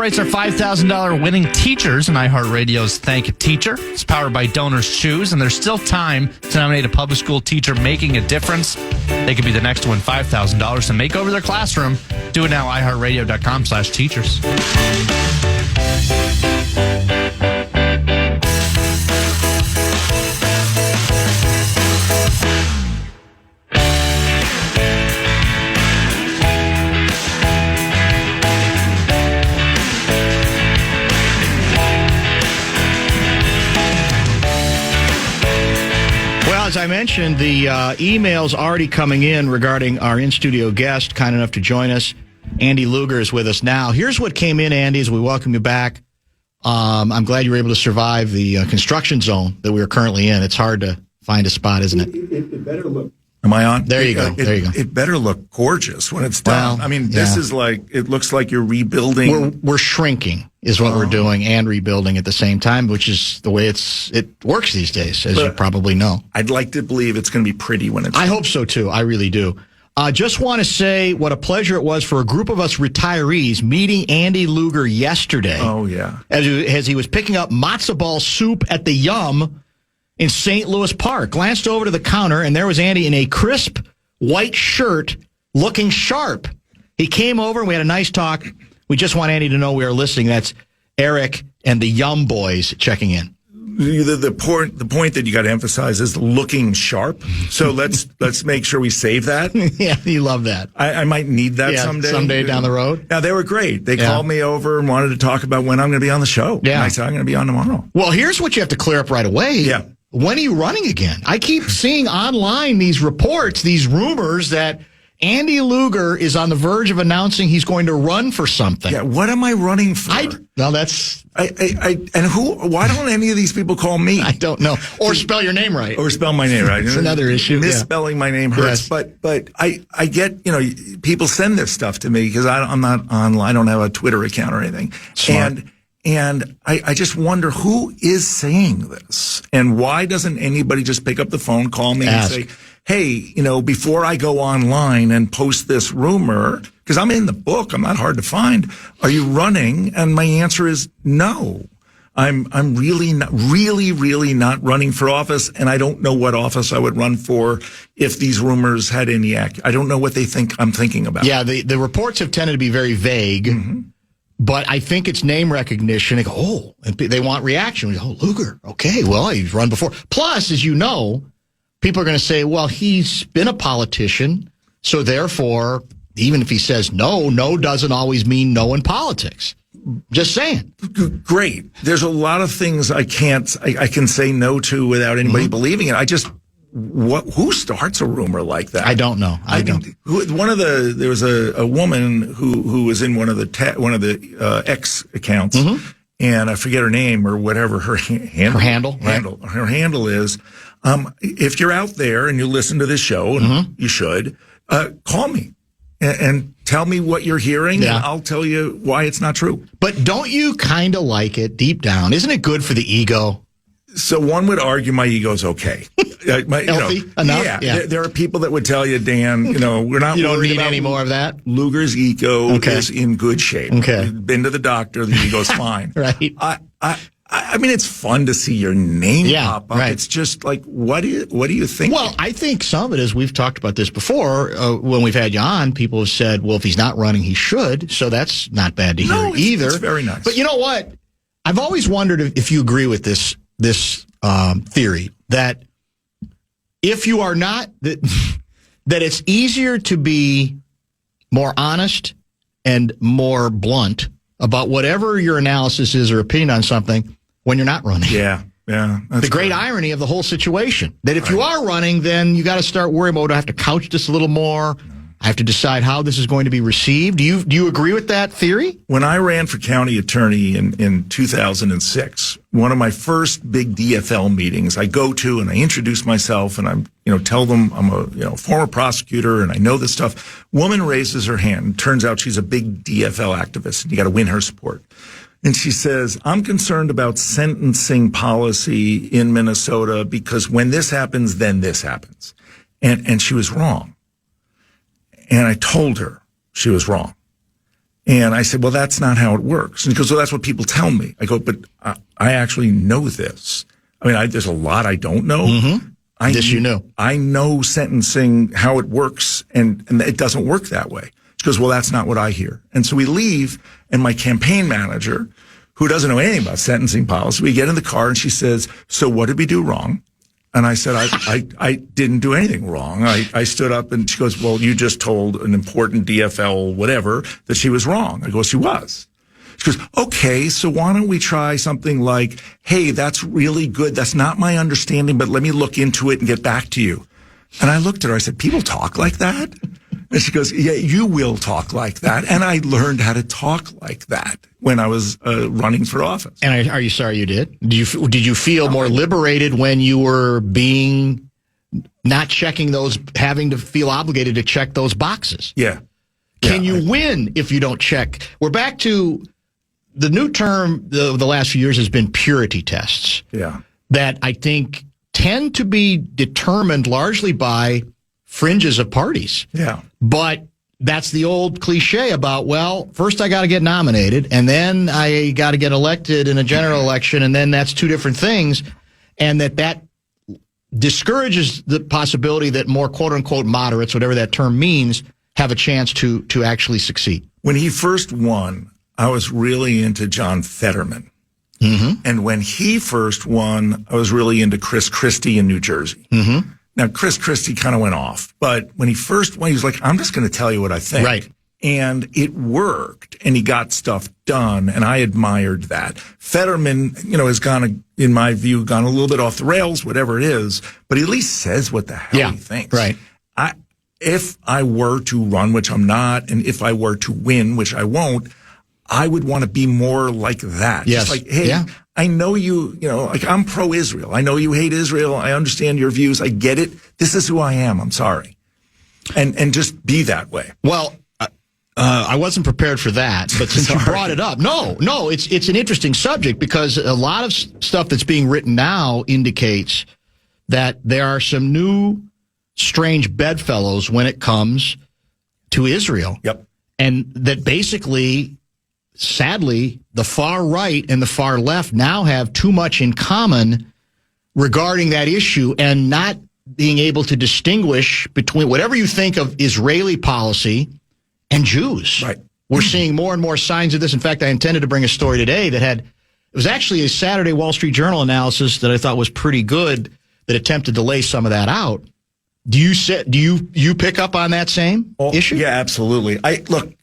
celebrates our $5,000 winning teachers in iHeartRadio's Thank a Teacher. It's powered by Donors Choose, and there's still time to nominate a public school teacher making a difference. They could be the next to win $5,000 to make over their classroom. Do it now, iHeartRadio.com/teachers. As I mentioned, the email's already coming in regarding our in-studio guest, kind enough to join us. Andy Luger is with us now. Here's what came in, Andy, as we welcome you back. I'm glad you were able to survive the construction zone that we are currently in. It's hard to find a spot, isn't it? It better look. Am I on? There you go. There you go. It better look gorgeous when it's done. Well, I mean, this is like, it looks like you're rebuilding. We're shrinking is what we're doing and rebuilding at the same time, which is the way it works these days, as you probably know. I'd like to believe it's going to be pretty when it's done. I hope so, too. I really do. Just want to say what a pleasure it was for a group of us retirees meeting Andy Luger yesterday. Oh, yeah. As he was picking up matzo ball soup at the Yum in St. Louis Park. Glanced over to the counter, and there was Andy in a crisp white shirt looking sharp. He came over, and we had a nice talk. We just want Andy to know we are listening. That's Eric and the Yum boys checking in. The point that you got to emphasize is looking sharp. So let's make sure we save that. Yeah, you love that. I might need that someday. Someday down the road. Yeah, they were great. They called me over and wanted to talk about when I'm going to be on the show. Yeah. And I said, I'm going to be on tomorrow. Well, here's what you have to clear up right away. Yeah. When are you running again? I keep seeing online these reports, these rumors that Andy Luger is on the verge of announcing he's going to run for something. Yeah, what am I running for? Why don't any of these people call me? I don't know. Or spell your name right. Or spell my name right. It's another issue. Misspelling my name hurts. Yes. But I get, people send this stuff to me because I'm not online. I don't have a Twitter account or anything. Smart. And I just wonder who is saying this and why doesn't anybody just pick up the phone, call me and say, hey, before I go online and post this rumor, because I'm in the book, I'm not hard to find. Are you running? And my answer is no. I'm really not running for office, and I don't know what office I would run for if these rumors had any I don't know what they think I'm thinking about. Yeah, the reports have tended to be very vague. Mm-hmm. But I think it's name recognition. They go, and they want reaction. We go, Luger, okay, well, he's run before. Plus, as you know, people are going to say, well, he's been a politician, so therefore, even if he says no doesn't always mean no in politics. Just saying. Great. There's a lot of things I can say no to without anybody believing it. Who starts a rumor like that? I don't know. There was a woman who was in one of the X accounts, and I forget her name or whatever her handle. Her handle is. If you're out there and you listen to this show, and you should, call me and tell me what you're hearing, and I'll tell you why it's not true. But don't you kind of like it deep down? Isn't it good for the ego? So one would argue my ego's okay. Healthy enough? Yeah. There are people that would tell you, Dan, we're not. You don't need any more of that? Luger's ego is in good shape. Okay. Been to the doctor, the ego's fine. Right. I mean, it's fun to see your name pop up. Right. It's just like, what do you think? Well, I think some of it is, we've talked about this before, when we've had you on, people have said, well, if he's not running, he should. So that's not bad to hear either. It's very nice. But you know what? I've always wondered if you agree with this theory that if you are not, that it's easier to be more honest and more blunt about whatever your analysis is or opinion on something when you're not running. Yeah. The great irony of the whole situation, that if you are running, then you got to start worrying about, do I have to couch this a little more? I have to decide how this is going to be received. Do you agree with that theory? When I ran for county attorney in 2006, one of my first big DFL meetings, I go to and I introduce myself and I'm, tell them I'm a former prosecutor and I know this stuff. Woman raises her hand. Turns out she's a big DFL activist and you got to win her support. And she says, I'm concerned about sentencing policy in Minnesota because when this happens, then this happens. And she was wrong. And I told her she was wrong. And I said, well, that's not how it works. And he goes, well, that's what people tell me. I go, but I actually know this. I mean, there's a lot I don't know. Mm-hmm. You know. I know sentencing, how it works, and it doesn't work that way. She goes, well, that's not what I hear. And so we leave, and my campaign manager, who doesn't know anything about sentencing policy, we get in the car, and she says, so what did we do wrong? And I said, I didn't do anything wrong. I stood up, and she goes, well, you just told an important DFL whatever that she was wrong. I go, she was. She goes, okay, so why don't we try something like, hey, that's really good. That's not my understanding, but let me look into it and get back to you. And I looked at her. I said, people talk like that? And she goes, yeah, you will talk like that. And I learned how to talk like that when I was running for office. And are you sorry you did? Did you feel more liberated when you were not checking those, having to feel obligated to check those boxes? Yeah. Can you win if you don't check? We're back to the new term the last few years has been purity tests. Yeah. That I think tend to be determined largely by fringes of parties. Yeah. But that's the old cliche about, well, first I got to get nominated, and then I got to get elected in a general election, and then that's two different things, and that discourages the possibility that more quote-unquote moderates, whatever that term means, have a chance to actually succeed. When he first won, I was really into John Fetterman. Mm-hmm. And when he first won, I was really into Chris Christie in New Jersey. Mm-hmm. Now, Chris Christie kind of went off, but when he first won, he was like, I'm just going to tell you what I think. Right. And it worked, and he got stuff done, and I admired that. Fetterman, has gone, in my view, gone a little bit off the rails, whatever it is, but he at least says what the hell he thinks. Right. If I were to run, which I'm not, and if I were to win, which I won't, I would want to be more like that. Yes. Just like, hey, I know like I'm pro-Israel. I know you hate Israel. I understand your views. I get it. This is who I am. I'm sorry. And just be that way. Well, I wasn't prepared for that, but since you brought it up, no, it's an interesting subject because a lot of stuff that's being written now indicates that there are some new strange bedfellows when it comes to Israel. Yep. And that basically, sadly, the far right and the far left now have too much in common regarding that issue and not being able to distinguish between whatever you think of Israeli policy and Jews. Right. We're seeing more and more signs of this. In fact, I intended to bring a story today it was actually a Saturday Wall Street Journal analysis that I thought was pretty good that attempted to lay some of that out. Do you pick up on that same issue? Yeah, absolutely. Look,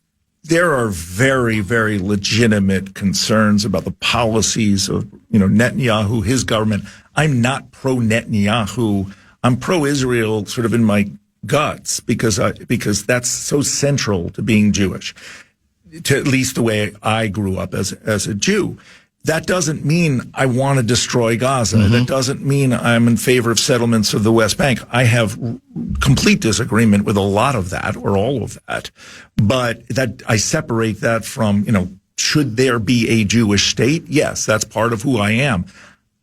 there are very, very legitimate concerns about the policies of, Netanyahu, his government. I'm not pro-Netanyahu. I'm pro-Israel sort of in my guts because that's so central to being Jewish, to at least the way I grew up as a Jew. That doesn't mean I want to destroy Gaza. Mm-hmm. That doesn't mean I'm in favor of settlements of the West Bank. I have complete disagreement with a lot of that or all of that. But that I separate that from, should there be a Jewish state? Yes, that's part of who I am.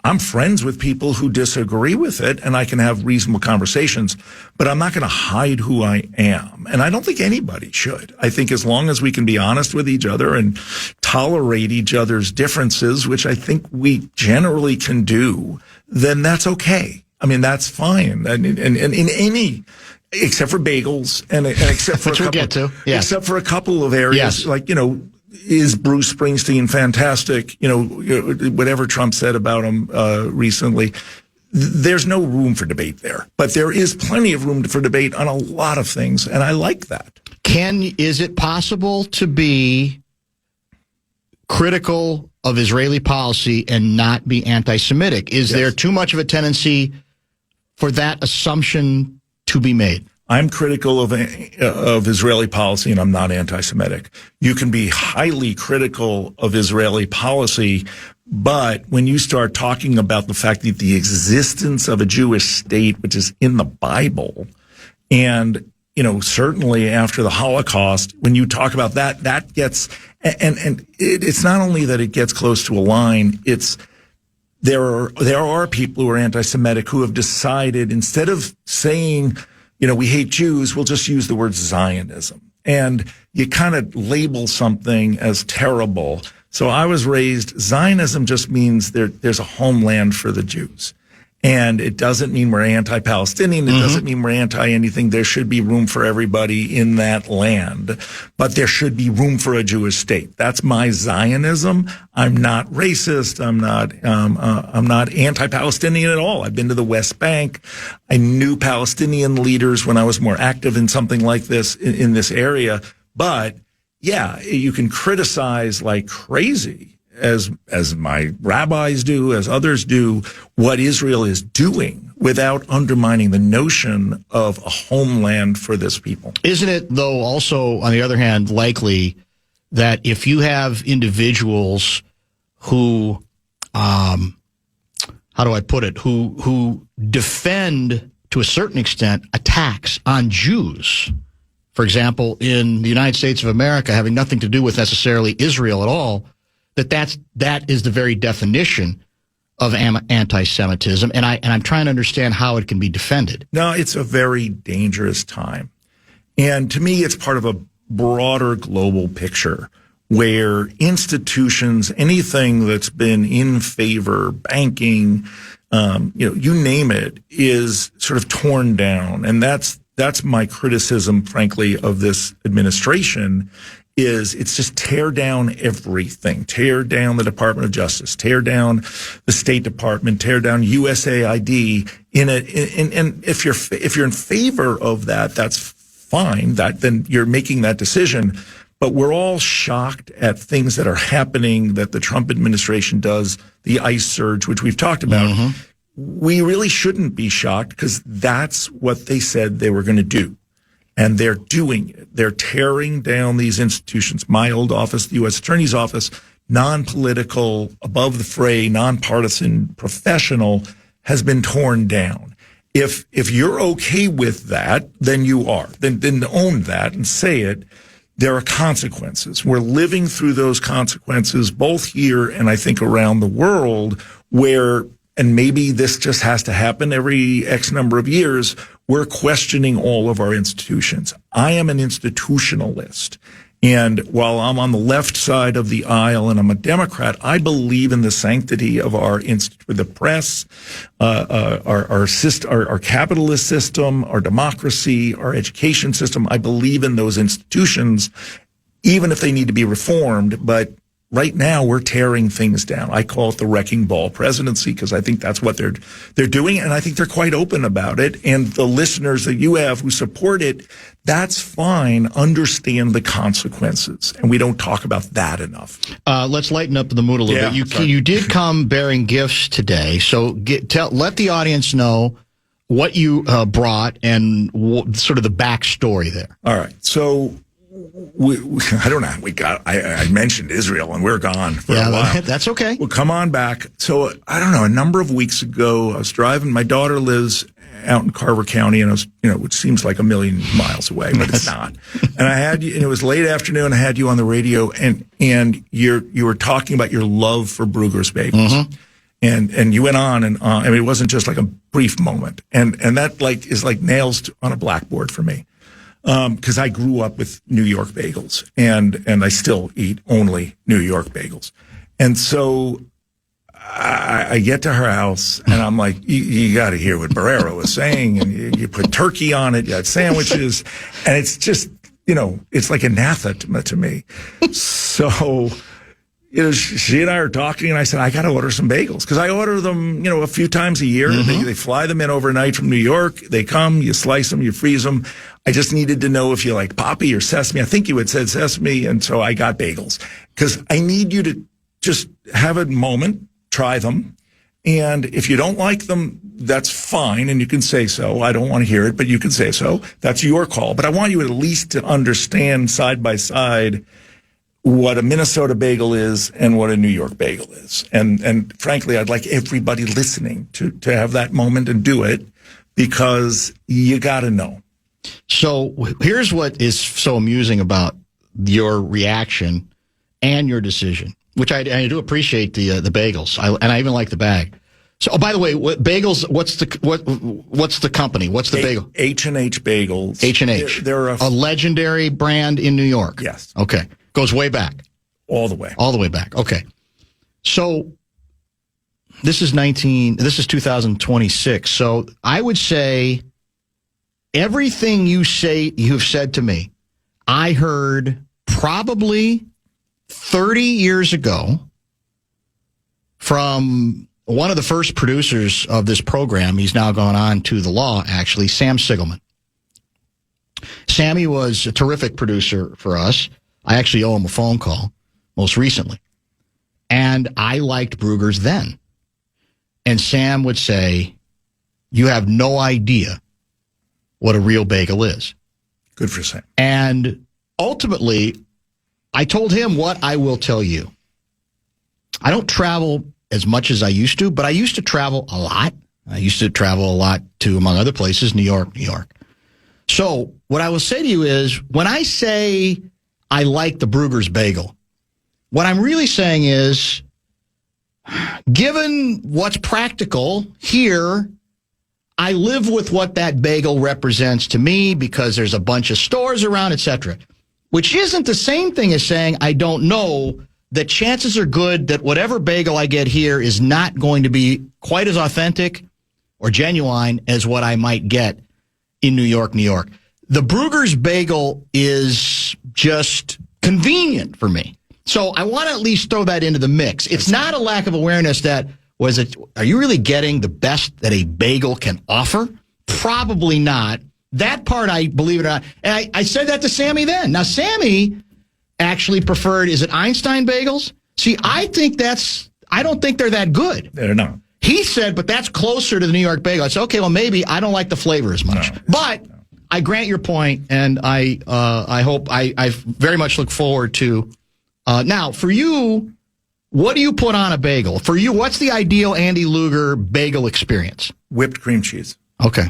I'm friends with people who disagree with it, and I can have reasonable conversations, but I'm not going to hide who I am. And I don't think anybody should. I think as long as we can be honest with each other and tolerate each other's differences, which I think we generally can do, then that's okay. I mean, that's fine. And in any, except for bagels and except for except for a couple of areas, like, is Bruce Springsteen fantastic? Whatever Trump said about him recently, there's no room for debate there. But there is plenty of room for debate on a lot of things, and I like that. Is it possible to be critical of Israeli policy and not be anti-Semitic? Is there too much of a tendency for that assumption to be made? I'm critical of Israeli policy, and I'm not anti-Semitic. You can be highly critical of Israeli policy, but when you start talking about the fact that the existence of a Jewish state, which is in the Bible, and certainly after the Holocaust, when you talk about that gets and it's not only that it gets close to a line, it's there are people who are anti-Semitic who have decided instead of saying, we hate Jews, we'll just use the word Zionism. and you kind of label something as terrible. So I was raised, Zionism just means there's a homeland for the Jews. And it doesn't mean we're anti-Palestinian. It doesn't mean we're anti-anything. There should be room for everybody in that land, but there should be room for a Jewish state. That's my Zionism. I'm not racist. I'm not anti-Palestinian at all. I've been to the West Bank. I knew Palestinian leaders when I was more active in something like this in this area. But yeah, you can criticize like crazy, as my rabbis do, as others do, what Israel is doing without undermining the notion of a homeland for this people. Isn't it, though, also, on the other hand, likely that if you have individuals who, how do I put it, who defend, to a certain extent, attacks on Jews, for example, in the United States of America, having nothing to do with necessarily Israel at all, that is the very definition of anti-Semitism, and I'm trying to understand how it can be defended. No, it's a very dangerous time. And to me, it's part of a broader global picture where institutions, anything that's been in favor, banking, you name it, is sort of torn down. And that's my criticism, frankly, of this administration. It's just tear down everything. Tear down the Department of Justice, tear down the State Department, tear down USAID. And if you're in favor of that, that's fine. Then you're making that decision. But we're all shocked at things that are happening that the Trump administration does, the ICE surge, which we've talked about. Mm-hmm. We really shouldn't be shocked because that's what they said they were going to do. And they're doing it. They're tearing down these institutions. My old office, the U.S. Attorney's Office, non-political, above the fray, non-partisan, professional, has been torn down. If you're okay with that, then you are. Then own that and say it. There are consequences. We're living through those consequences, both here and I think around the world, where, and maybe this just has to happen every X number of years, we're questioning all of our institutions. I am an institutionalist. And while I'm on the left side of the aisle and I'm a Democrat, I believe in the sanctity of the press, our capitalist system, our democracy, our education system. I believe in those institutions, even if they need to be reformed. But right now, we're tearing things down. I call it the wrecking ball presidency because I think that's what they're doing, and I think they're quite open about it. And the listeners that you have who support it, that's fine. Understand the consequences, and we don't talk about that enough. Let's lighten up the mood a little bit. You did come bearing gifts today, so let the audience know what you brought and sort of the backstory there. All right, so. I don't know. I mentioned Israel and we're gone for a while. That's okay. Well, come on back. So I don't know. A number of weeks ago, I was driving. My daughter lives out in Carver County, and I was, which seems like a million miles away, but it's not. And I had you, and it was late afternoon. I had you on the radio, and you were talking about your love for Bruegger's bagels. Mm-hmm. And you went on and on. I mean, it wasn't just like a brief moment, and that is like nails on a blackboard for me. Because I grew up with New York bagels, and I still eat only New York bagels. And so I get to her house, and I'm like, you got to hear what Barreiro was saying. And you put turkey on it, you had sandwiches, and it's just, it's like anathema to me. So, she and I are talking, and I said, I got to order some bagels. Because I order them, a few times a year. Mm-hmm. They fly them in overnight from New York. They come, you slice them, you freeze them. I just needed to know if you like poppy or sesame. I think you had said sesame, and so I got bagels. Because I need you to just have a moment, try them. And if you don't like them, that's fine, and you can say so. I don't want to hear it, but you can say so. That's your call. But I want you at least to understand side by side what a Minnesota bagel is and what a New York bagel is. And frankly, I'd like everybody listening to have that moment and do it, because you got to know. So here's what is so amusing about your reaction and your decision, which I do appreciate the bagels. And I even like the bag. So, by the way, what bagels? What's the company? What's the bagel? H&H Bagels. H&H. They're a legendary brand in New York. Yes. Okay. Goes way back. All the way. All the way back. Okay. So this is 2026. So I would say everything you've said to me, I heard probably 30 years ago from one of the first producers of this program. He's now gone on to the law, actually, Sam Sigelman. Sammy was a terrific producer for us. I actually owe him a phone call most recently. And I liked Bruegger's then. And Sam would say, you have no idea what a real bagel is. Good for Sam. And ultimately, I told him what I will tell you. I don't travel as much as I used to, but I used to travel a lot. I used to travel a lot to, among other places, New York. So what I will say to you is, when I say I like the Bruegger's bagel, what I'm really saying is, given what's practical here, I live with what that bagel represents to me because there's a bunch of stores around, etc., which isn't the same thing as saying I don't know that chances are good that whatever bagel I get here is not going to be quite as authentic or genuine as what I might get in New York. The Bruegger's bagel is just convenient for me. So I want to at least throw that into the mix. It's not a lack of awareness that, are you really getting the best that a bagel can offer? Probably not. That part, I believe it or not. And I said that to Sammy then. Now, Sammy actually preferred, is it Einstein bagels? See, I don't think they're that good. They're not. He said, but that's closer to the New York bagel. I said, okay, well, maybe I don't like the flavor as much. But I grant your point, and I hope, I very much look forward to. Now, for you, what do you put on a bagel? For you, what's the ideal Andy Luger bagel experience? Whipped cream cheese. Okay.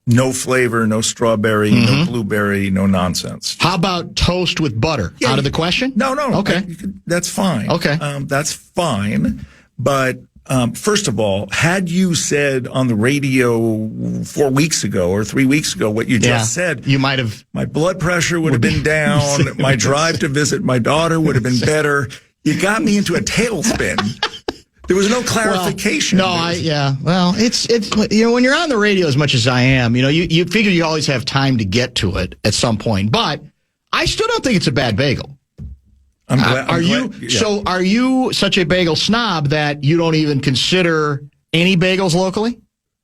No flavor, no strawberry, no blueberry, no nonsense. How about toast with butter? Yeah, out of the question? No. Okay. That's fine. Okay. That's fine. But first of all, had you said on the radio 4 weeks ago or 3 weeks ago what you just said, you might have. My blood pressure would have been down. My drive to visit my daughter would have been better. You got me into a tailspin. There was no clarification. Well, it's when you're on the radio as much as I am, you figure you always have time to get to it at some point. But I still don't think it's a bad bagel. I'm glad. So are you such a bagel snob that you don't even consider any bagels locally?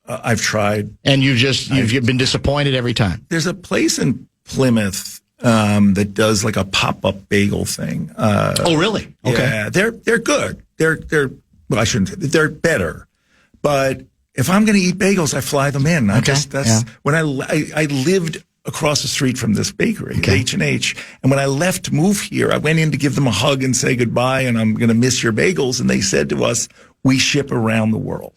I've tried, and you've been disappointed every time. There's a place in Plymouth that does like a pop-up bagel thing. Oh, really? Okay. Yeah, they're good. Well, I shouldn't say they're better, but if I'm going to eat bagels, I fly them in. When I lived across the street from this bakery, H&H, and when I left to move here, I went in to give them a hug and say goodbye, and I'm going to miss your bagels. And they said to us, "We ship around the world.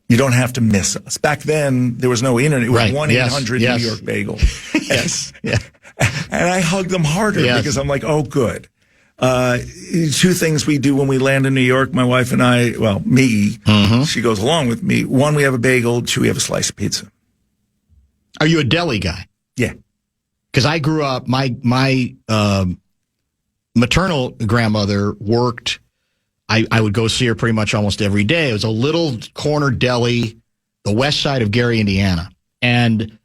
You don't have to miss us." Back then, there was no internet. It was 1-800 New York Bagel. Yes. Yeah. And I hugged them harder because I'm like, oh, good. Two things we do when we land in New York, my wife and I, me, she goes along with me. One, we have a bagel. Two, we have a slice of pizza. Are you a deli guy? Yeah. Because I grew up, my maternal grandmother worked, I would go see her pretty much almost every day. It was a little corner deli, the west side of Gary, Indiana. And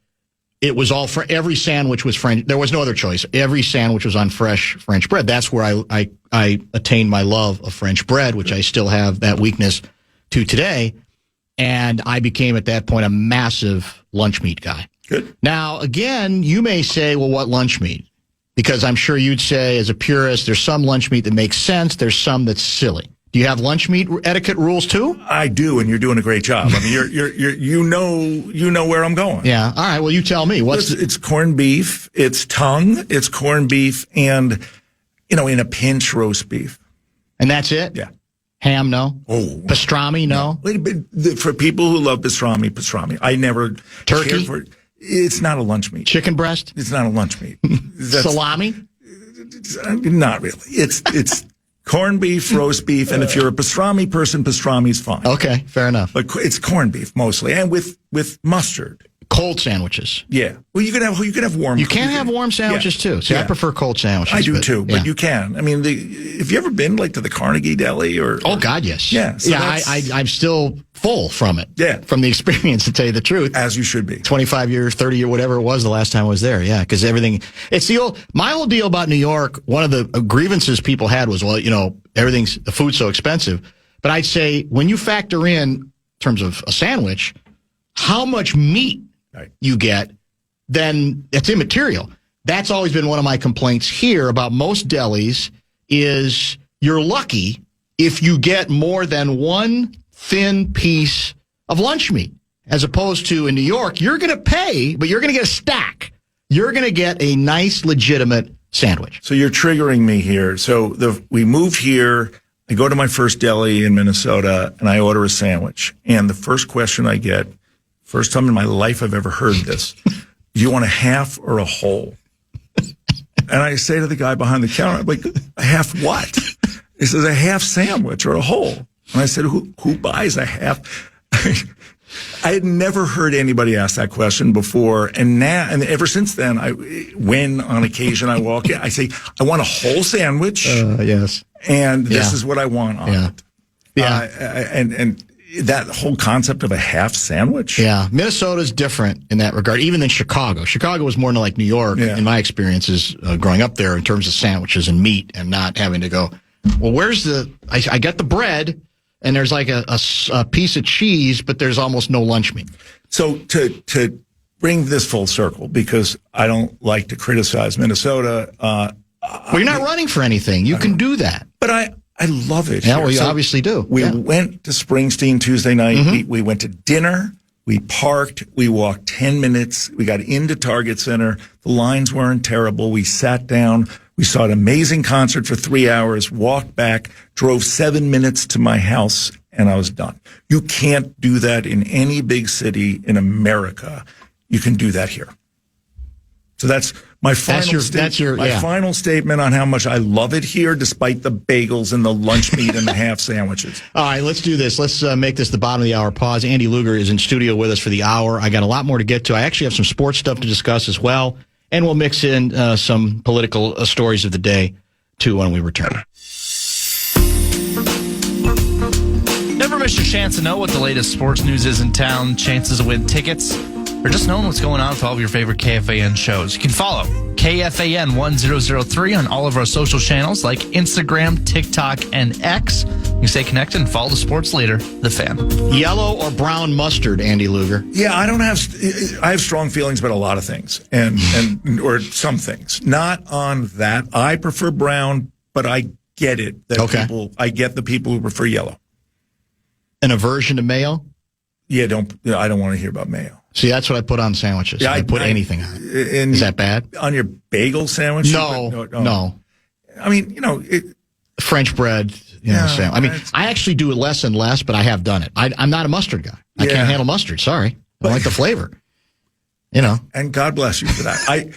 it was all every sandwich was French. There was no other choice. Every sandwich was on fresh French bread. That's where I attained my love of French bread, which I still have that weakness to today. And I became at that point a massive lunch meat guy. Good. Now, again, you may say, well, what lunch meat? Because I'm sure you'd say, as a purist, there's some lunch meat that makes sense. There's some that's silly. Do you have lunch meat etiquette rules too? I do, and you're doing a great job. I mean, you know where I'm going. Yeah. All right. Well, you tell me. It's corned beef, it's tongue, it's corned beef, and in a pinch, roast beef. And that's it? Yeah. Ham, no. Oh. Pastrami, no. For people who love pastrami. I never turkey. Cared for it. It's not a lunch meat. Chicken breast. It's not a lunch meat. Salami. Not really. It's Corned beef, roast beef, and if you're a pastrami person, pastrami's fine. Okay, fair enough. But it's corned beef mostly, and with mustard. Cold sandwiches. Yeah. Well, you can have warm. You can have warm sandwiches too. See, I prefer cold sandwiches. I do too, but you can. I mean, have you ever been to the Carnegie Deli or? Oh God, yes. Yeah. So I'm still full from it. Yeah. From the experience, to tell you the truth. As you should be. 25 years, 30 years, whatever it was the last time I was there. Yeah, because everything. It's my whole deal about New York. One of the grievances people had was, well, the food's so expensive. But I'd say when you factor in terms of a sandwich, how much meat you get, then it's immaterial. That's always been one of my complaints here about most delis is you're lucky if you get more than one thin piece of lunch meat, as opposed to in New York, you're going to pay, but you're going to get a stack. You're going to get a nice, legitimate sandwich. So you're triggering me here. So we move here. I go to my first deli in Minnesota and I order a sandwich. And the first question I get, first time in my life I've ever heard this, do you want a half or a whole? And I say to the guy behind the counter, I'm like, a half what? He says, a half sandwich or a whole. And I said, who buys a half? I had never heard anybody ask that question before. And ever since then, when on occasion I walk in, I say, I want a whole sandwich. Yes. And this is what I want on it. Yeah. And that whole concept of a half sandwich. Yeah. Minnesota's different in that regard, even than Chicago. Chicago was more like New York in my experiences growing up there in terms of sandwiches and meat and not having to go, well, where's I get the bread and there's like a piece of cheese, but there's almost no lunch meat. So to bring this full circle, because I don't like to criticize Minnesota. Well, you're not running for anything. You can do that. But I love it. Yeah, well, you obviously do. We went to Springsteen Tuesday night. We went to dinner. We parked. We walked 10 minutes. We got into Target Center. The lines weren't terrible. We sat down. We saw an amazing concert for 3 hours, walked back, drove 7 minutes to my house, and I was done. You can't do that in any big city in America. You can do that here. So that's my final final statement on how much I love it here, despite the bagels and the lunch meat and the half sandwiches. All right, let's do this. Let's make this the bottom of the hour pause. Andy Luger is in studio with us for the hour. I got a lot more to get to. I actually have some sports stuff to discuss as well, and we'll mix in some political stories of the day, too, when we return. Never miss your chance to know what the latest sports news is in town, chances to win tickets, or just knowing what's going on with all of your favorite KFAN shows. You can follow KFAN 1003 on all of our social channels like Instagram, TikTok, and X. You can stay connected and follow the sports leader, The Fan. Yellow or brown mustard, Andy Luger? Yeah, I have strong feelings about a lot of things or some things. Not on that. I prefer brown, but I get it. I get the people who prefer yellow. An aversion to mayo? Yeah, I don't want to hear about mayo. See, that's what I put on sandwiches. Yeah, I put anything on it. Is that bad? On your bagel sandwich? No. I mean, French bread, sandwich. I mean, I actually do it less and less, but I have done it. I'm not a mustard guy. I can't handle mustard. Sorry. I don't like the flavor. And God bless you for that.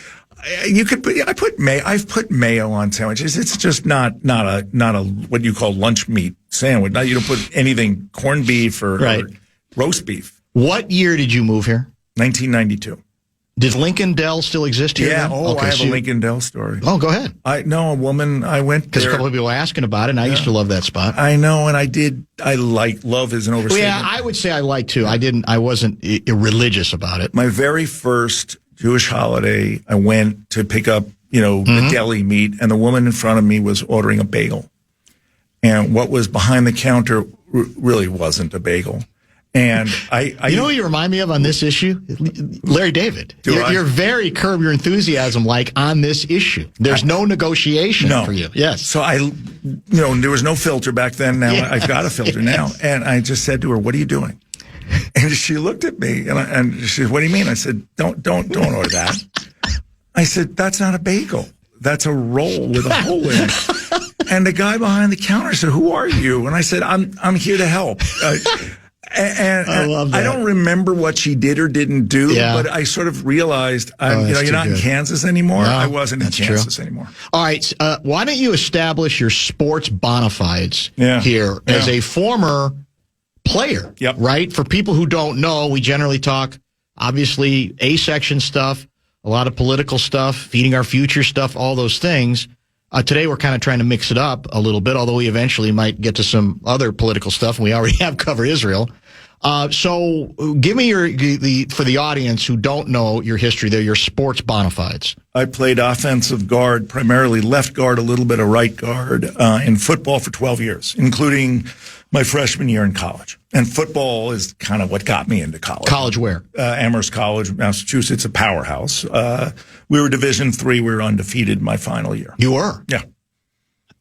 I've put mayo on sandwiches. It's just not a what you call lunch meat sandwich. Now you don't put anything corned beef or roast beef. What year did you move here? 1992. Did Lincoln Dell still exist here? Yeah. I have a Lincoln Dell story. Oh, go ahead. I know a woman. I went there because a couple of people were asking about it, and I used to love that spot. I know, and I did. Love is an overstatement. Yeah, I would say I like too. I wasn't religious about it. My very first Jewish holiday, I went to pick up, the deli meat, and the woman in front of me was ordering a bagel, and what was behind the counter really wasn't a bagel. And you know who you remind me of on this issue? Larry David. You're very Curb Your Enthusiasm like on this issue. There's no negotiation for you. Yes. So there was no filter back then. Now I've got a filter now. And I just said to her, "What are you doing?" And she looked at me and she said, "What do you mean?" I said, Don't order that." I said, "That's not a bagel. That's a roll with a hole in it." And the guy behind the counter said, "Who are you?" And I said, I'm here to help. And I love that. I don't remember what she did or didn't do, but I sort of realized, you're not in Kansas anymore. No, I wasn't in Kansas anymore. All right. Why don't you establish your sports bona fides here as a former player, right? For people who don't know, we generally talk, obviously, A-section stuff, a lot of political stuff, feeding our future stuff, all those things. Today, we're kind of trying to mix it up a little bit, although we eventually might get to some other political stuff, and we already have covered Israel. So give me for the audience who don't know your history there, your sports bona fides. I played offensive guard, primarily left guard, a little bit of right guard, in football for 12 years, including my freshman year in college. And football is kind of what got me into college. College where? Amherst College, Massachusetts, a powerhouse. We were Division III. We were undefeated my final year. You were? Yeah.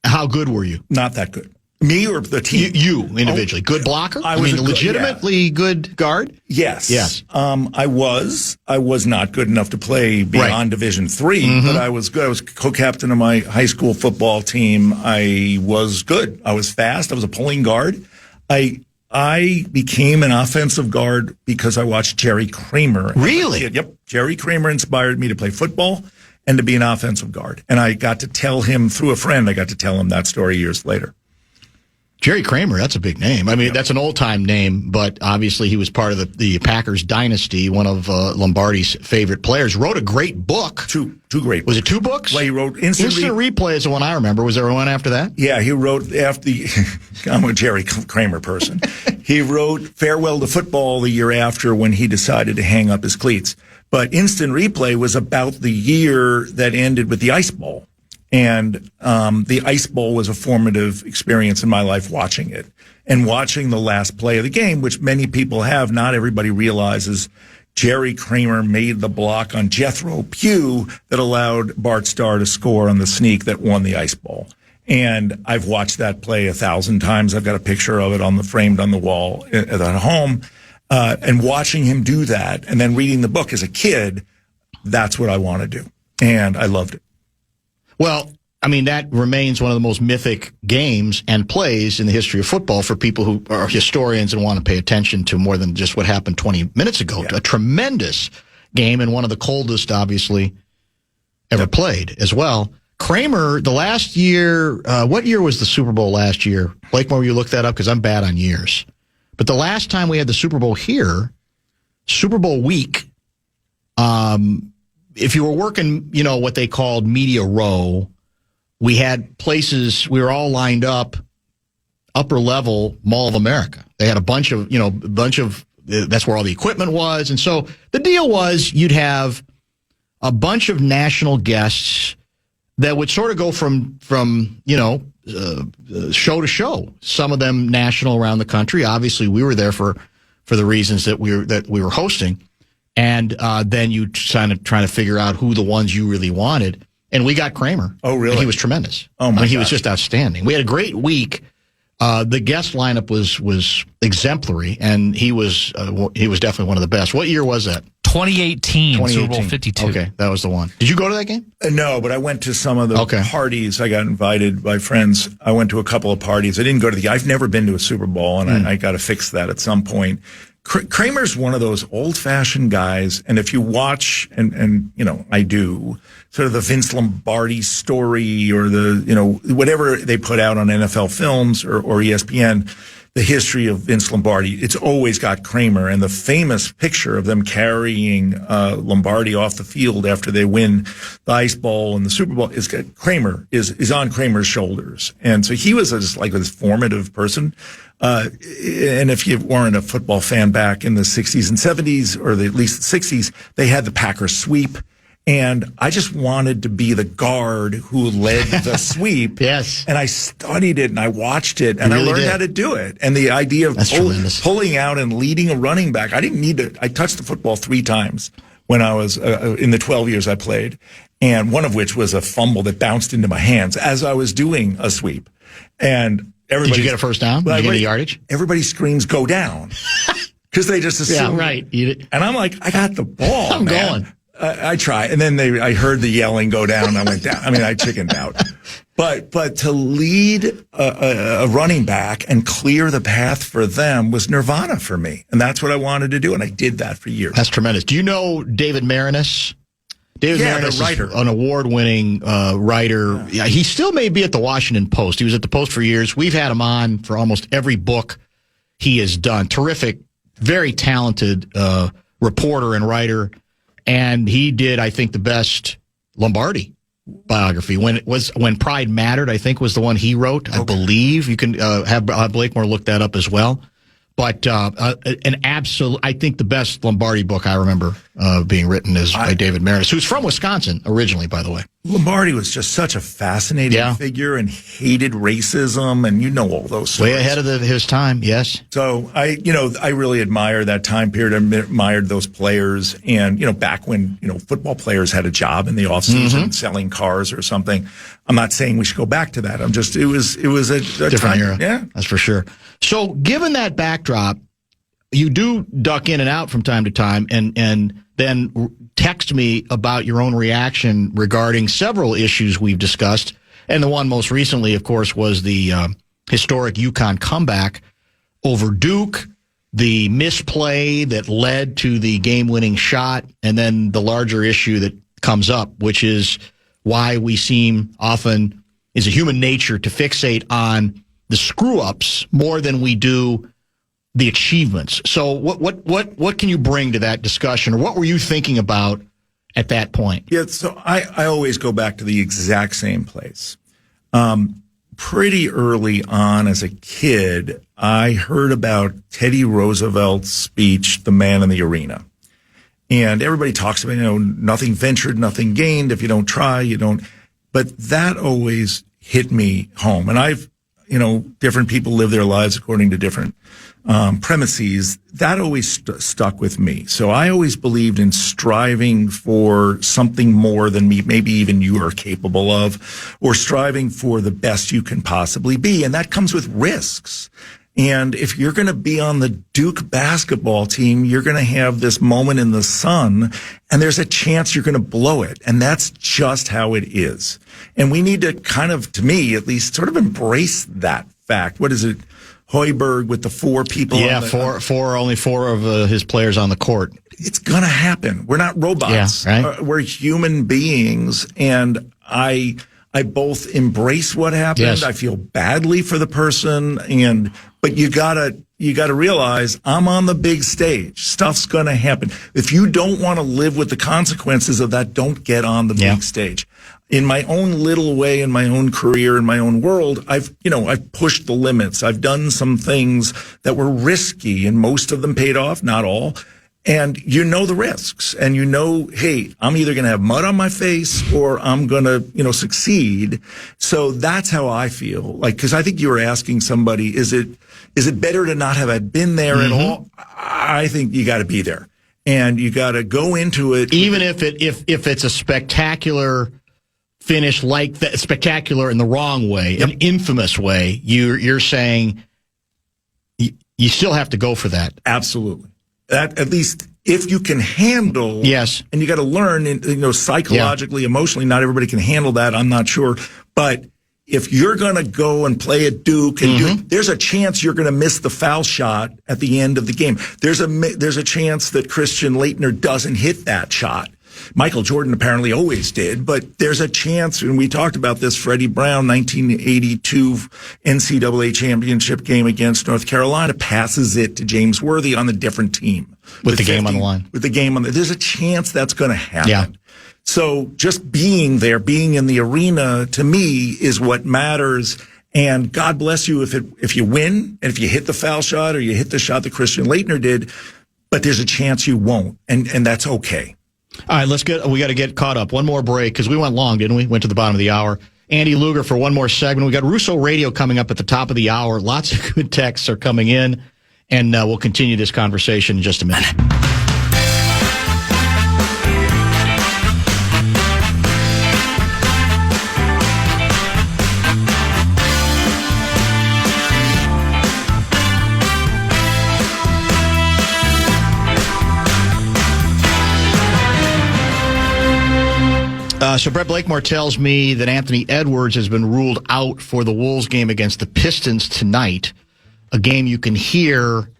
How good were you? Not that good. Me or the team? You individually. Good blocker? I mean, legitimately good guard? Yes. I was not good enough to play beyond Division III, but I was good. I was co-captain of my high school football team. I was good. I was fast. I was a pulling guard. I became an offensive guard because I watched Jerry Kramer. Really? Yep. Jerry Kramer inspired me to play football and to be an offensive guard. And I got to tell him through a friend, I got to tell him that story years later. Jerry Kramer, that's a big name. I mean, that's an old-time name, but obviously he was part of the Packers dynasty, one of Lombardi's favorite players. Wrote a great book. Two great books. Was it 2 books? Well, he wrote Instant Replay is the one I remember. Was there one after that? Yeah, he wrote after I'm a Jerry Kramer person. He wrote Farewell to Football the year after when he decided to hang up his cleats. But Instant Replay was about the year that ended with the Ice Bowl. And the Ice Bowl was a formative experience in my life watching it. And watching the last play of the game, which many people have, not everybody realizes Jerry Kramer made the block on Jethro Pugh that allowed Bart Starr to score on the sneak that won the Ice Bowl. And I've watched that play 1,000 times. I've got a picture of it framed on the wall at home. And watching him do that and then reading the book as a kid, that's what I want to do. And I loved it. Well, I mean, that remains one of the most mythic games and plays in the history of football for people who are historians and want to pay attention to more than just what happened 20 minutes ago. Yeah. A tremendous game and one of the coldest, obviously, ever played as well. Kramer, the last year, what year was the Super Bowl last year? Blake, will you look that up? Because I'm bad on years. But the last time we had the Super Bowl here, Super Bowl week, if you were working, what they called Media Row, we had places, we were all lined up, upper level Mall of America. They had a bunch of, that's where all the equipment was. And so the deal was you'd have a bunch of national guests that would sort of go from show to show. Some of them national around the country. Obviously, we were there for the reasons that we were hosting. And then you kind of trying to figure out who the ones you really wanted. And we got Kramer. Oh, really? And he was tremendous. Oh, my God. He was just outstanding. We had a great week. The guest lineup was exemplary, and he was definitely one of the best. What year was that? 2018, Super Bowl 52. Okay, that was the one. Did you go to that game? No, but I went to some of the parties. I got invited by friends. I went to a couple of parties. I didn't go to I've never been to a Super Bowl, and I got to fix that at some point. Kramer's one of those old-fashioned guys, and if you watch, and I do, sort of the Vince Lombardi story or the, whatever they put out on NFL Films or ESPN, the history of Vince Lombardi, it's always got Kramer, and the famous picture of them carrying Lombardi off the field after they win the Ice Bowl and the Super Bowl is Kramer is on Kramer's shoulders, and so he was just like this formative person. And if you weren't a football fan back in the 60s and 70s, or at least the 60s, they had the Packers sweep. And I just wanted to be the guard who led the sweep. Yes. And I studied it and I watched it and I learned how to do it. And the idea of pulling out and leading a running back, I didn't need to. I touched the football 3 times when I was in the 12 years I played. And one of which was a fumble that bounced into my hands as I was doing a sweep. And did you get a first down? Did you get a yardage? Everybody screams, "Go down." Because they just assume. Yeah, right. And I'm like, I got the ball. I'm going. I try. And then I heard the yelling go down. I went down. I mean, I chickened out. But to lead a running back and clear the path for them was nirvana for me. And that's what I wanted to do. And I did that for years. That's tremendous. Do you know David Marinus? David Marinus the writer. is an award-winning writer. Yeah, he still may be at the Washington Post. He was at the Post for years. We've had him on for almost every book he has done. Terrific, very talented reporter and writer. And he did, I think, the best Lombardi biography. When Pride Mattered, I think, was the one he wrote. I believe you can have Blakemore look that up as well. But an absolute, I think the best Lombardi book I remember being written is by David Marinus, who's from Wisconsin originally, by the way. Lombardi was just such a fascinating figure and hated racism, and you know all those stories. Way ahead of his time, yes. So I really admire that time period. I admired those players, and back when football players had a job in the offseason selling cars or something. I'm not saying we should go back to that. It was a different time, era. Yeah, that's for sure. So, given that backdrop, you do duck in and out from time to time, and then text me about your own reaction regarding several issues we've discussed. And the one most recently, of course, was the historic UConn comeback over Duke, the misplay that led to the game-winning shot, and then the larger issue that comes up, which is why we seem often, is a human nature, to fixate on the screw-ups more than we do the achievements. So what can you bring to that discussion, or what were you thinking about at that point? Yeah, so I always go back to the exact same place. Pretty early on as a kid, I heard about Teddy Roosevelt's speech, The Man in the Arena. And everybody talks about, nothing ventured, nothing gained. If you don't try, you don't. But that always hit me home. And different people live their lives according to different premises. That always stuck with me. So I always believed in striving for something more than maybe even you are capable of, or striving for the best you can possibly be. And that comes with risks. And if you're going to be on the Duke basketball team, you're going to have this moment in the sun, and there's a chance you're going to blow it. And that's just how it is. And we need to kind of, to me at least, sort of embrace that fact. What is it? Hoiberg with the four people. Yeah, only four of his players on the court. It's going to happen. We're not robots. Yeah, right? We're human beings. And I both embrace what happened. Yes. I feel badly for the person, but you gotta realize I'm on the big stage. Stuff's gonna happen. If you don't want to live with the consequences of that, don't get on the big stage. In my own little way, in my own career, in my own world, I've pushed the limits. I've done some things that were risky, and most of them paid off, not all. And the risks, and hey, I'm either going to have mud on my face or I'm going to, succeed. So that's how I feel. Because I think you were asking somebody, is it better to not have been there at all? I think you got to be there, and you got to go into it. Even if it's a spectacular finish, like that, spectacular in the wrong way, an infamous way, you're saying you still have to go for that. Absolutely. That, at least if you can handle, yes, and you got to learn, psychologically, emotionally, not everybody can handle that. I'm not sure, but if you're going to go and play at Duke, and there's a chance you're going to miss the foul shot at the end of the game. There's a chance that Christian Laettner doesn't hit that shot. Michael Jordan apparently always did, but there's a chance, and we talked about this, Freddie Brown, 1982 NCAA championship game against North Carolina, passes it to James Worthy on a different team. With the game on the line. With the game on the, there's a chance that's going to happen. Yeah. So just being there, being in the arena, to me, is what matters. And God bless you if you win, and if you hit the foul shot or you hit the shot that Christian Laettner did, but there's a chance you won't, and that's okay. All right, we got to get caught up. One more break, because we went long, didn't we? Went to the bottom of the hour. Andy Luger for one more segment. We got Russo Radio coming up at the top of the hour. Lots of good texts are coming in, and we'll continue this conversation in just a minute. So Brett Blakemore tells me that Anthony Edwards has been ruled out for the Wolves game against the Pistons tonight, a game you can hear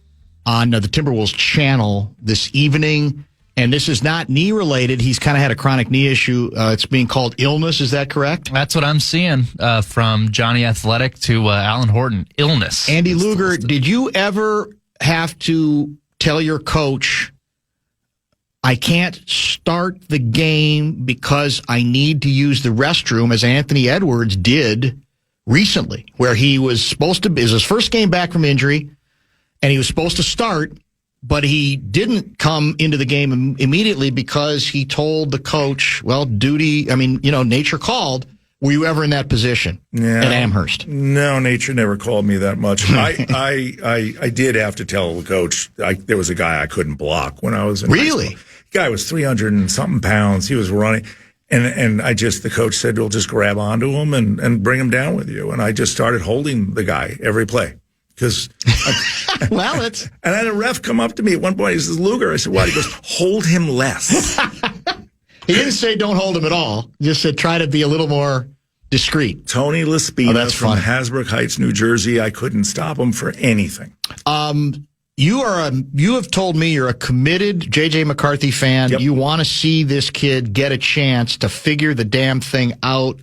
on the Timberwolves channel this evening. And this is not knee-related. He's kind of had a chronic knee issue. It's being called illness. Is that correct? That's what I'm seeing from Johnny Athletic to Alan Horton. Illness. Andy Luger, did you ever have to tell your coach, I can't start the game because I need to use the restroom, as Anthony Edwards did recently, where he was supposed to, it was his first game back from injury, and he was supposed to start, but he didn't come into the game immediately because he told the coach, well, nature called. Were you ever in that position at Amherst? No, nature never called me that much. I did have to tell the coach. There was a guy I couldn't block when I was in high school. The guy was 300 and something pounds. He was running. And the coach said, well, just grab onto him and bring him down with you. And I just started holding the guy every play. And I had a ref come up to me at one point. He says, Luger. I said, what? He goes, hold him less. He didn't say don't hold him at all. He just said try to be a little more discreet. Tony Laspina from Hasbrook Heights, New Jersey. I couldn't stop him for anything. You have told me you're a committed J.J. McCarthy fan. Yep. You want to see this kid get a chance to figure the damn thing out.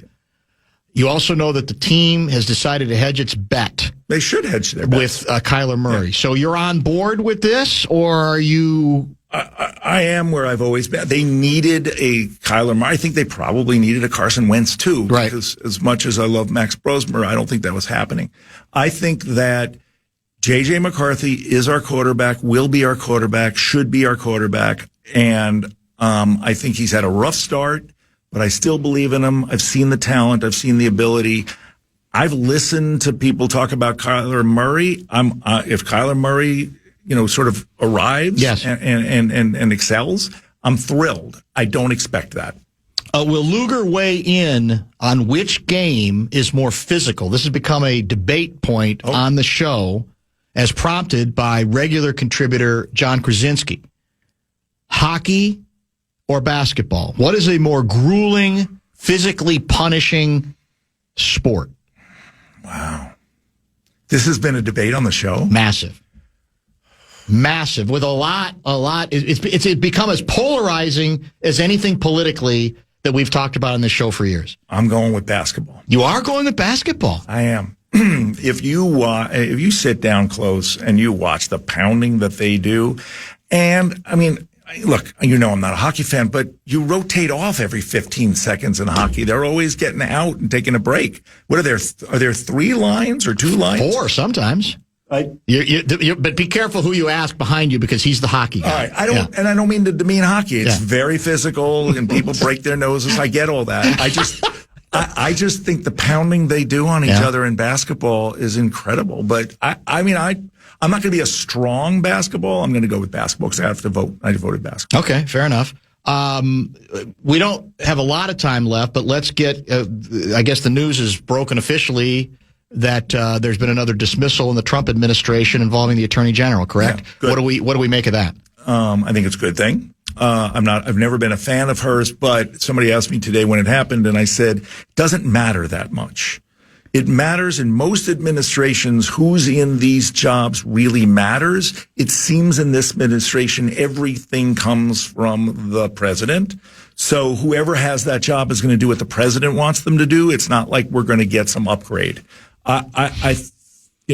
You also know that the team has decided to hedge its bet. They should hedge their bet. With Kyler Murray. Yeah. So you're on board with this, or are you... I am where I've always been. They needed a Kyler Murray. I think they probably needed a Carson Wentz, too. Right. Because as much as I love Max Brosmer, I don't think that was happening. I think that J.J. McCarthy is our quarterback, will be our quarterback, should be our quarterback. And I think he's had a rough start, but I still believe in him. I've seen the talent. I've seen the ability. I've listened to people talk about Kyler Murray. If Kyler Murray, sort of arrives and excels, I'm thrilled. I don't expect that. Will Luger weigh in on which game is more physical? This has become a debate point on the show, as prompted by regular contributor John Krasinski. Hockey or basketball? What is a more grueling, physically punishing sport? Wow. This has been a debate on the show? Massive, with a lot. It's become as polarizing as anything politically that we've talked about on this show for years. I'm going with basketball. You are going with basketball? I am. If you sit down close and you watch the pounding that they do, and I mean, look, I'm not a hockey fan, but you rotate off every 15 seconds in hockey. They're always getting out and taking a break. What are there? Are there 3 lines or 2 lines? 4 sometimes. But be careful who you ask behind you, because he's the hockey guy. All right, I don't mean to demean hockey. It's very physical, and people break their noses. I get all that. I just think the pounding they do on each other in basketball is incredible. But I'm not going to be a strong basketball. I'm going to go with basketball because I have to vote. I voted basketball. Okay, fair enough. We don't have a lot of time left, but let's get. I guess the news is broken officially that there's been another dismissal in the Trump administration involving the Attorney General. Correct? Yeah, what do we make of that? I think it's a good thing. I've never been a fan of hers, but somebody asked me today when it happened, and I said, it doesn't matter that much. It matters in most administrations. Who's in these jobs really matters. It seems in this administration, everything comes from the president. So whoever has that job is going to do what the president wants them to do. It's not like we're going to get some upgrade.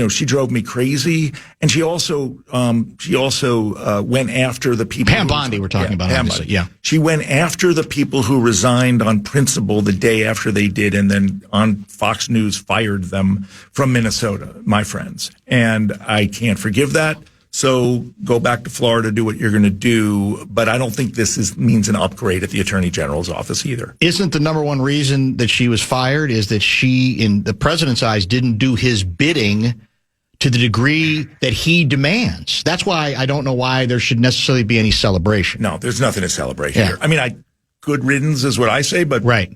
She drove me crazy, and she also went after the people. Pam Bondi, we're talking about. Pam Bondi. Yeah, she went after the people who resigned on principle the day after they did, and then on Fox News fired them from Minnesota, my friends. And I can't forgive that. So go back to Florida, do what you're going to do. But I don't think this means an upgrade at the Attorney General's office either. Isn't the number one reason that she was fired is that she, in the president's eyes, didn't do his bidding to the degree that he demands? That's why I don't know why there should necessarily be any celebration. No, there's nothing to celebrate here. I mean, good riddance is what I say, but right.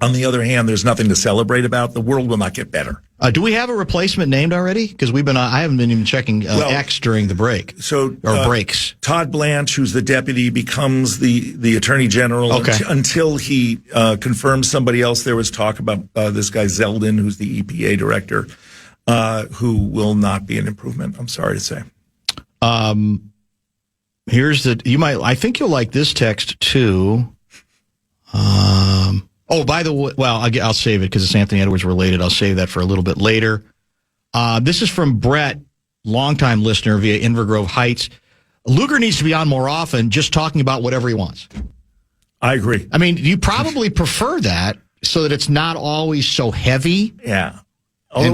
On the other hand, there's nothing to celebrate about. The world will not get better. Do we have a replacement named already? Because I haven't been even checking X during the break. Breaks. Todd Blanche, who's the deputy, becomes the attorney general until he confirms somebody else. There was talk about this guy Zeldin, who's the EPA director, who will not be an improvement. I'm sorry to say. I think you'll like this text too. By the way, I'll save it because it's Anthony Edwards related. I'll save that for a little bit later. This is from Brett, longtime listener via Invergrove Heights. Luger needs to be on more often, just talking about whatever he wants. I agree. I mean, you probably prefer that so that it's not always so heavy. Yeah.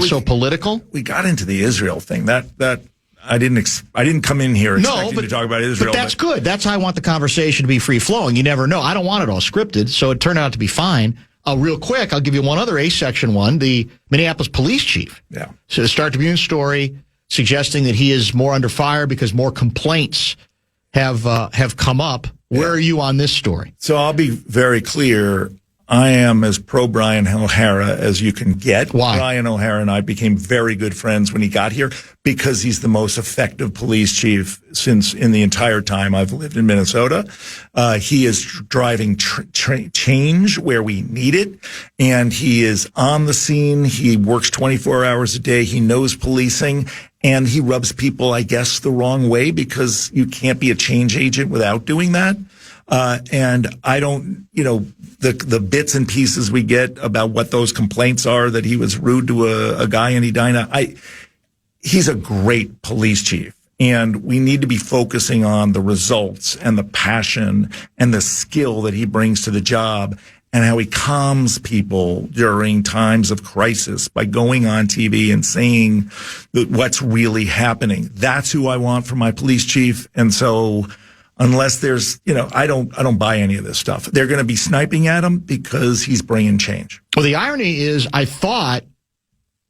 So political. We got into the Israel thing. That I didn't come in here expecting to talk about Israel. But that's good. That's how I want the conversation to be free-flowing. You never know. I don't want it all scripted, so it turned out to be fine. Real quick, I'll give you one other A-section one. The Minneapolis police chief. Yeah. So the Star Tribune story suggesting that he is more under fire because more complaints have come up. Where are you on this story? So I'll be very clear. I am as pro Brian O'Hara as you can get. Why? Brian O'Hara and I became very good friends when he got here because he's the most effective police chief since in the entire time I've lived in Minnesota. He is driving change where we need it, and he is on the scene. He works 24 hours a day. He knows policing, and he rubs people, I guess, the wrong way because you can't be a change agent without doing that. And I don't, the bits and pieces we get about what those complaints are, that he was rude to a guy in Edina. He's a great police chief, and we need to be focusing on the results and the passion and the skill that he brings to the job and how he calms people during times of crisis by going on TV and saying what's really happening. That's who I want for my police chief. And so, unless there's, I don't buy any of this stuff. They're going to be sniping at him because he's bringing change. Well, the irony is, I thought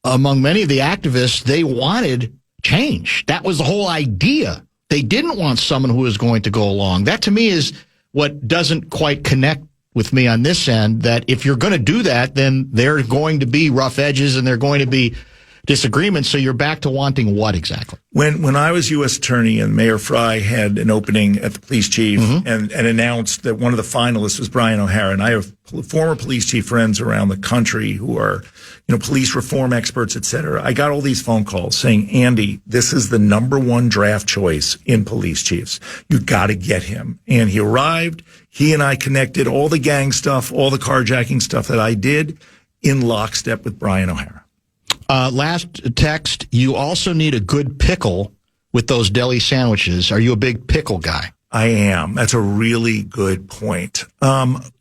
among many of the activists, they wanted change. That was the whole idea. They didn't want someone who was going to go along. That, to me, is what doesn't quite connect with me on this end, that if you're going to do that, then there are going to be rough edges and there are going to be disagreements. So you're back to wanting what exactly? When I was U.S. Attorney and Mayor Fry had an opening at the police chief and announced that one of the finalists was Brian O'Hara, and I have former police chief friends around the country who are, police reform experts, et cetera. I got all these phone calls saying, Andy, this is the number one draft choice in police chiefs. You got to get him. And he arrived. He and I connected all the gang stuff, all the carjacking stuff that I did in lockstep with Brian O'Hara. Last text, you also need a good pickle with those deli sandwiches. Are you a big pickle guy? I am. That's a really good point.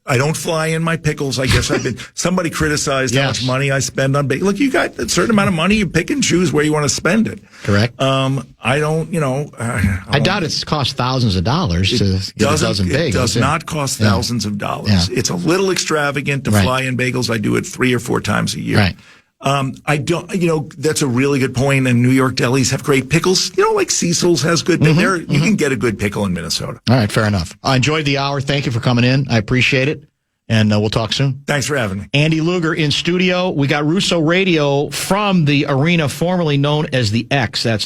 I don't fly in my pickles. I guess somebody criticized how much money I spend on bacon. Look, you got a certain amount of money. You pick and choose where you want to spend it. Correct. I don't, I doubt it's cost thousands of dollars to get a dozen bagels. It does not cost thousands of dollars. Yeah. It's a little extravagant to fly in bagels. I do it 3 or 4 times a year. Right. I don't, that's a really good point. And New York delis have great pickles. Like Cecil's has good, you can get a good pickle in Minnesota. All right. Fair enough. I enjoyed the hour. Thank you for coming in. I appreciate it. And we'll talk soon. Thanks for having me. Andy Luger in studio. We got Russo Radio from the arena formerly known as the X. That's